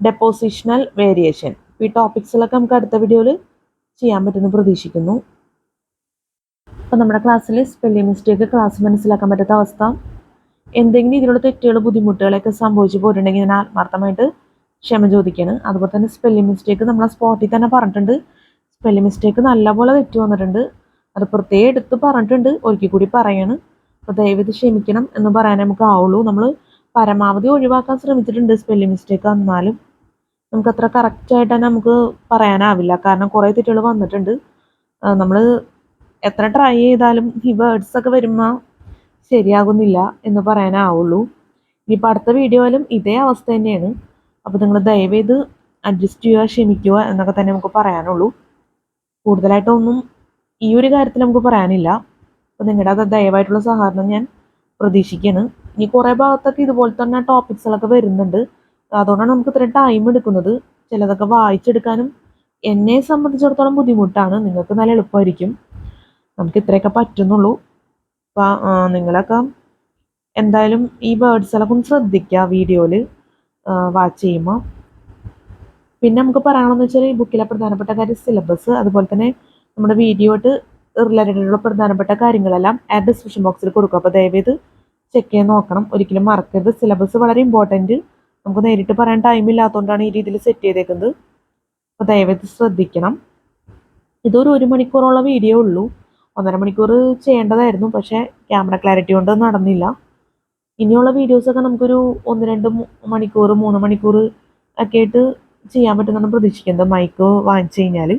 depositional variation. ഈ ടോപ്പിക്സിലൊക്കെ നമുക്ക് അടുത്ത വീഡിയോയിൽ ചെയ്യാൻ പറ്റുമെന്ന് പ്രതീക്ഷിക്കുന്നു. അപ്പം നമ്മുടെ ക്ലാസ്സിൽ സ്പെല്ലിംഗ് മിസ്റ്റേക്ക് ക്ലാസ് മനസ്സിലാക്കാൻ പറ്റാത്ത അവസ്ഥ, എന്തെങ്കിലും ഇതിലുള്ള തെറ്റുകൾ ബുദ്ധിമുട്ടുകളൊക്കെ സംഭവിച്ചു പോയിട്ടുണ്ടെങ്കിൽ ഞാൻ ആത്മാർത്ഥമായിട്ട് ക്ഷമ ചോദിക്കുകയാണ്. അതുപോലെ തന്നെ സ്പെല്ലിംഗ് മിസ്റ്റേക്ക് നമ്മളെ സ്പോട്ടിൽ തന്നെ പറഞ്ഞിട്ടുണ്ട്. സ്പെല്ലിംഗ് മിസ്റ്റേക്ക് നല്ലപോലെ തെറ്റ് വന്നിട്ടുണ്ട്. അത് പ്രത്യേകം എടുത്ത് പറഞ്ഞിട്ടുണ്ട്. ഒരിക്കൽ കൂടി പറയാണ്. അപ്പോൾ ദയവിത് ക്ഷമിക്കണം എന്ന് പറയാനേ നമുക്ക് ആവുള്ളൂ. നമ്മൾ പരമാവധി ഒഴിവാക്കാൻ ശ്രമിച്ചിട്ടുണ്ട് സ്പെല്ലിംഗ് മിസ്റ്റേക്ക്. എന്നാലും നമുക്കത്ര കറക്റ്റായിട്ട് തന്നെ നമുക്ക് പറയാനാവില്ല. കാരണം കുറേ തെറ്റുകൾ വന്നിട്ടുണ്ട്. നമ്മൾ എത്ര ട്രൈ ചെയ്താലും ഈ വേർഡ്സൊക്കെ വരുമ്പോൾ ശരിയാകുന്നില്ല എന്ന് പറയാനാവുള്ളൂ. ഇനിയിപ്പോൾ അടുത്ത വീഡിയോയിലും ഇതേ അവസ്ഥ തന്നെയാണ്. അപ്പോൾ നിങ്ങൾ ദയവേത് അഡ്ജസ്റ്റ് ചെയ്യുക, ക്ഷമിക്കുക എന്നൊക്കെ തന്നെ നമുക്ക് പറയാനുള്ളൂ. കൂടുതലായിട്ടൊന്നും ഈ ഒരു കാര്യത്തിൽ നമുക്ക് പറയാനില്ല. അപ്പോൾ നിങ്ങളുടെ ദയവായിട്ടുള്ള സഹകരണം ഞാൻ പ്രതീക്ഷിക്കുകയാണ്. ഇനി കുറേ ഭാഗത്തൊക്കെ ഇതുപോലെ തന്നെ ടോപ്പിക്സുകളൊക്കെ വരുന്നുണ്ട്. അതുകൊണ്ടാണ് നമുക്ക് ഇത്രയും ടൈം എടുക്കുന്നത്. ചിലതൊക്കെ വായിച്ചെടുക്കാനും എന്നെ സംബന്ധിച്ചിടത്തോളം ബുദ്ധിമുട്ടാണ്. നിങ്ങൾക്ക് നല്ല എളുപ്പമായിരിക്കും. നമുക്ക് ഇത്രയൊക്കെ പറ്റുന്നുള്ളൂ. അപ്പോൾ നിങ്ങളൊക്കെ എന്തായാലും ഈ വേർഡ്സിലൊക്കെ ഒന്ന് ശ്രദ്ധിക്കുക വീഡിയോയിൽ വാച്ച് ചെയ്യുമ്പോൾ. പിന്നെ നമുക്ക് പറയാനുള്ളതെന്ന് വെച്ചാൽ ഈ ബുക്കിലെ പ്രധാനപ്പെട്ട കാര്യം സിലബസ്, അതുപോലെ തന്നെ നമ്മുടെ വീഡിയോ ആയിട്ട് റിലേറ്റഡ് ആയിട്ടുള്ള പ്രധാനപ്പെട്ട കാര്യങ്ങളെല്ലാം ഡിസ്ക്രിപ്ഷൻ ബോക്സിൽ കൊടുക്കും. അപ്പോൾ ദയവേത് ചെക്ക് ചെയ്ത് നോക്കണം. ഒരിക്കലും മറക്കരുത്. സിലബസ് വളരെ ഇമ്പോർട്ടൻറ്റ്. നമുക്ക് നേരിട്ട് പറയാൻ ടൈം ഇല്ലാത്തതുകൊണ്ടാണ് ഈ രീതിയിൽ സെറ്റ് ചെയ്തേക്കുന്നത്. അപ്പോൾ ദയവേത് ശ്രദ്ധിക്കണം. ഇതൊരു 1 മണിക്കൂറുള്ള വീഡിയോ ഉള്ളൂ. 1.5 മണിക്കൂർ ചെയ്യേണ്ടതായിരുന്നു. പക്ഷേ ക്യാമറ ക്ലാരിറ്റി കൊണ്ട് നടന്നില്ല. ഇനിയുള്ള വീഡിയോസൊക്കെ നമുക്കൊരു 1-2 മണിക്കൂർ 3 മണിക്കൂർ ഒക്കെ ആയിട്ട് ചെയ്യാൻ പറ്റുമെന്നാണ് പ്രതീക്ഷിക്കുന്നത്. മൈക്ക് വാങ്ങിച്ചു കഴിഞ്ഞാൽ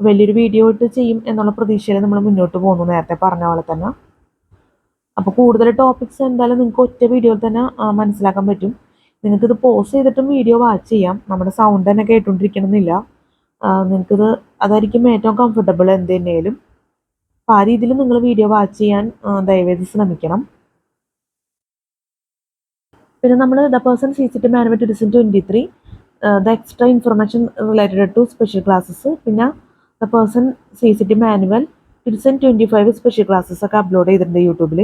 വലിയൊരു വീഡിയോ ഇട്ട് ചെയ്യും എന്നുള്ള പ്രതീക്ഷയിൽ നമ്മൾ മുന്നോട്ട് പോകുന്നു, നേരത്തെ പറഞ്ഞ പോലെ തന്നെ. അപ്പോൾ കൂടുതൽ ടോപ്പിക്സ് എന്തായാലും നിങ്ങൾക്ക് ഒറ്റ വീഡിയോയിൽ തന്നെ മനസ്സിലാക്കാൻ പറ്റും. നിങ്ങൾക്കിത് പോസ് ചെയ്തിട്ടും വീഡിയോ വാച്ച് ചെയ്യാം. നമ്മുടെ സൗണ്ട് തന്നെ കേട്ടുകൊണ്ടിരിക്കണമെന്നില്ല. നിങ്ങൾക്കിത് അതായിരിക്കും ഏറ്റവും കംഫർട്ടബിൾ എന്ത് തന്നെയാലും. അപ്പോൾ ആ രീതിയിൽ നിങ്ങൾ വീഡിയോ വാച്ച് ചെയ്യാൻ ദയവേത് ശ്രമിക്കണം. പിന്നെ നമ്മൾ the person CCT manual 2023 the extra information related to special classes, പിന്നെ the person CCT manual 2025 special classes ഒക്കെ അപ്ലോഡ് ചെയ്തിട്ടുണ്ട് യൂട്യൂബിൽ.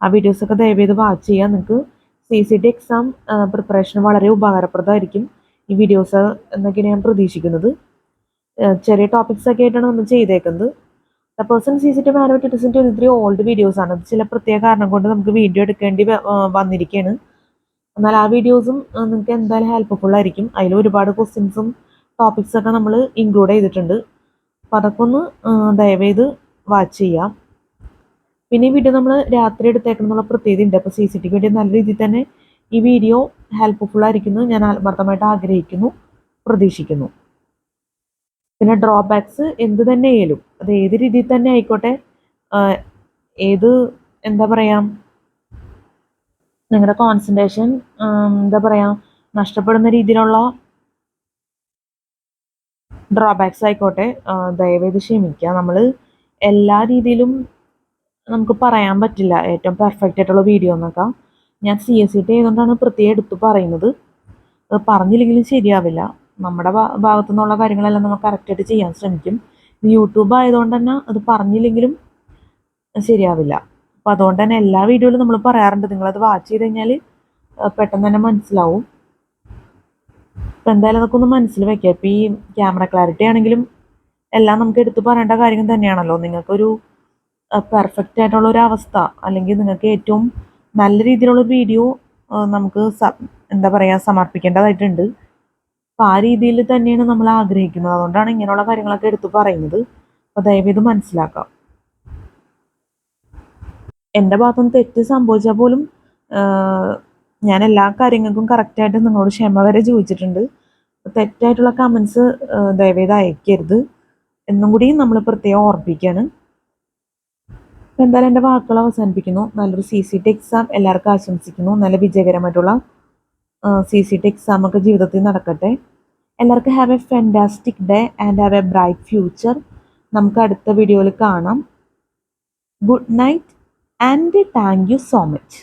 ആ വീഡിയോസൊക്കെ ദയവേത് വാച്ച് ചെയ്യുക. നിങ്ങൾക്ക് CCT എക്സാം പ്രിപ്പറേഷന് വളരെ ഉപകാരപ്രദമായിരിക്കും ഈ വീഡിയോസ് എന്നൊക്കെയാണ് ഞാൻ പ്രതീക്ഷിക്കുന്നത്. ചെറിയ ടോപ്പിക്സ് ഒക്കെ ആയിട്ടാണ് നമ്മൾ ചെയ്തേക്കുന്നത്. The person CCT manual 2023 old videos ആണ്. അത് ചില പ്രത്യേക കാരണം കൊണ്ട് നമുക്ക് വീഡിയോ എടുക്കേണ്ടി വന്നിരിക്കുകയാണ്. എന്നാൽ ആ വീഡിയോസും നിങ്ങൾക്ക് എന്തായാലും ഹെൽപ്ഫുൾ ആയിരിക്കും. അതിൽ ഒരുപാട് ക്വസ്റ്റ്യൻസും ടോപ്പിക്സ് ഒക്കെ നമ്മൾ ഇൻക്ലൂഡ് ചെയ്തിട്ടുണ്ട്. അപ്പോൾ അതൊക്കെ ഒന്ന് ദയവേത് വാച്ച് ചെയ്യാം. പിന്നെ ഈ വീഡിയോ നമ്മൾ രാത്രി എടുത്തേക്കണം എന്നുള്ള പ്രത്യേകത ഉണ്ട്. അപ്പോൾ CCTക്ക് വേണ്ടി നല്ല രീതിയിൽ തന്നെ ഈ വീഡിയോ ഹെൽപ്ഫുൾ ആയിരിക്കുന്നു ഞാൻ ആത്മാർത്ഥമായിട്ട് ആഗ്രഹിക്കുന്നു, പ്രതീക്ഷിക്കുന്നു. പിന്നെ ഡ്രോബാക്സ് എന്ത് തന്നെ ആയാലും അത് ഏത് രീതിയിൽ തന്നെ ആയിക്കോട്ടെ, ഏത് എന്താ പറയുക, നിങ്ങളുടെ കോൺസെൻട്രേഷൻ എന്താ പറയുക നഷ്ടപ്പെടുന്ന രീതിയിലുള്ള ഡ്രോബാക്സ് ആയിക്കോട്ടെ, ദയവേത് ക്ഷമിക്കുക. നമ്മൾ എല്ലാ രീതിയിലും നമുക്ക് പറയാൻ പറ്റില്ല ഏറ്റവും പെർഫെക്റ്റ് ആയിട്ടുള്ള വീഡിയോ എന്നൊക്കെ. ഞാൻ CSCT ചെയ്തുകൊണ്ടാണ് പ്രത്യേകം എടുത്ത് പറയുന്നത്. അത് പറഞ്ഞില്ലെങ്കിലും ശരിയാവില്ല. നമ്മുടെ ഭാഗത്തു നിന്നുള്ള കാര്യങ്ങളെല്ലാം നമ്മൾ കറക്റ്റായിട്ട് ചെയ്യാൻ ശ്രമിക്കും. യൂട്യൂബ് ആയതുകൊണ്ട് തന്നെ അത് പറഞ്ഞില്ലെങ്കിലും ശരിയാവില്ല. അപ്പോൾ അതുകൊണ്ട് തന്നെ എല്ലാ വീഡിയോയിലും നമ്മൾ പറയാറുണ്ട്, നിങ്ങളത് വാച്ച് ചെയ്ത് കഴിഞ്ഞാൽ പെട്ടെന്ന് തന്നെ മനസ്സിലാവും. അപ്പോൾ എന്തായാലും അതൊക്കെ ഒന്ന് മനസ്സിൽ വെക്കുക. ഇപ്പോൾ ഈ ക്യാമറ ക്ലാരിറ്റി ആണെങ്കിലും എല്ലാം നമുക്ക് എടുത്ത് പറയേണ്ട കാര്യം തന്നെയാണല്ലോ. നിങ്ങൾക്കൊരു പെർഫെക്റ്റ് ആയിട്ടുള്ള ഒരു അവസ്ഥ അല്ലെങ്കിൽ നിങ്ങൾക്ക് ഏറ്റവും നല്ല രീതിയിലുള്ള വീഡിയോ നമുക്ക് എന്താ പറയുക സമർപ്പിക്കേണ്ടതായിട്ടുണ്ട്. അപ്പോൾ ആ രീതിയിൽ തന്നെയാണ് നമ്മൾ ആഗ്രഹിക്കുന്നത്. അതുകൊണ്ടാണ് ഇങ്ങനെയുള്ള കാര്യങ്ങളൊക്കെ എടുത്ത് പറയുന്നത്. അപ്പോൾ ദയവേത് മനസ്സിലാക്കാം. എൻ്റെ ഭാഗത്തുനിന്ന് തെറ്റ് സംഭവിച്ചാൽ പോലും ഞാൻ എല്ലാ കാര്യങ്ങൾക്കും കറക്റ്റായിട്ട് നിങ്ങളോട് ക്ഷമ വരെ ചോദിച്ചിട്ടുണ്ട്. തെറ്റായിട്ടുള്ള കമൻസ് ദയവേത് അയക്കരുത് എന്നും കൂടി നമ്മൾ പ്രത്യേകം ഓർപ്പിക്കുകയാണ്. അപ്പോൾ എന്തായാലും എൻ്റെ വാക്കുകൾ അവസാനിപ്പിക്കുന്നു. നല്ലൊരു CCT എക്സാം എല്ലാവർക്കും ആശംസിക്കുന്നു. നല്ല വിജയകരമായിട്ടുള്ള CCT എക്സാം ഒക്കെ ജീവിതത്തിൽ നടക്കട്ടെ. എല്ലാവർക്കും have A fantastic day and have A bright future. നമുക്ക് അടുത്ത വീഡിയോയിൽ കാണാം. Good night and thank you so much.